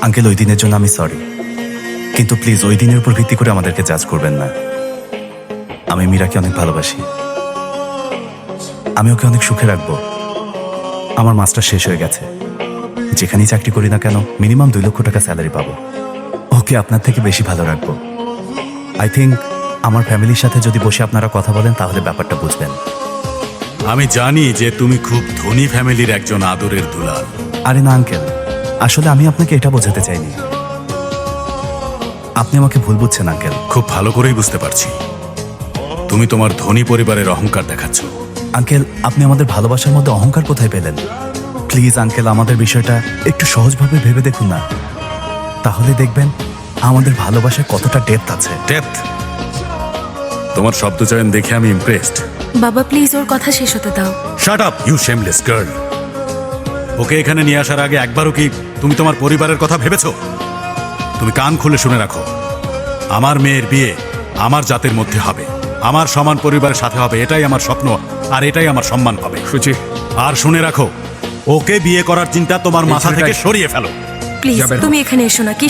Uncle, ওই দিনের জন্য আমি সরি, কিন্তু প্লিজ ওই দিনের উপর ভিত্তি করে আমাদেরকে জাজ করবেন না। আমি মীরাকে অনেক ভালোবাসি, আমি ওকে অনেক সুখে রাখবো। আমার মাস্টার শেষ হয়ে গেছে, যেখানেই চাকরি করি না কেন মিনিমাম 2 লক্ষ টাকা স্যালারি পাবো। ওকে আপনার থেকে বেশি ভালো রাখবো। আই থিঙ্ক আমার ফ্যামিলির সাথে যদি বসে আপনারা কথা বলেন তাহলে ব্যাপারটা বুঝবেন। আমি জানি যে তুমি খুব ধনী ফ্যামিলির একজন আদরের দুলাল। আরে না আঙ্কেল, আসলে আমি আপনাকে এটা বোঝাতে চাইনি, আপনি আমাকে ভুল বুঝছেন আঙ্কেল। খুব ভালো করেই বুঝতে পারছি তুমি তোমার ধনী পরিবারের অহংকার দেখাচ্ছ। আঙ্কেল, আপনি আমাদের ভালোবাসার মধ্যে অহংকার কোথায় পেলেন? প্লিজ আঙ্কেল, আমাদের বিষয়টা একটু সহজভাবে ভেবে দেখুন না, তাহলে দেখবেন আমাদের ভালোবাসায় কতটা ডেপথ আছে। ডেপথ? তোমার শব্দচয়ন দেখে আমি ইমপ্রেসড। বাবা প্লিজ ওর কথা শেষ হতে দাও। Shut up you shameless girl. Okay এখানে নিয়ে আসার আগে একবারও কি তুমি তোমার পরিবারের কথা ভেবেছো? তুমি কান খুলে শুনে রাখো, আমার মেয়ের বিয়ে আমার জাতের মধ্যে হবে, আমার সমান পরিবারের সাথে হবে, এটাই আমার স্বপ্ন আর এটাই আমার সম্মান হবে। সুচি, আর শুনে রাখো, ওকে বিয়ে করার চিন্তা তোমার মাথা থেকে সরিয়ে ফেলো। প্লিজ তুমি এখানে এসো না। কি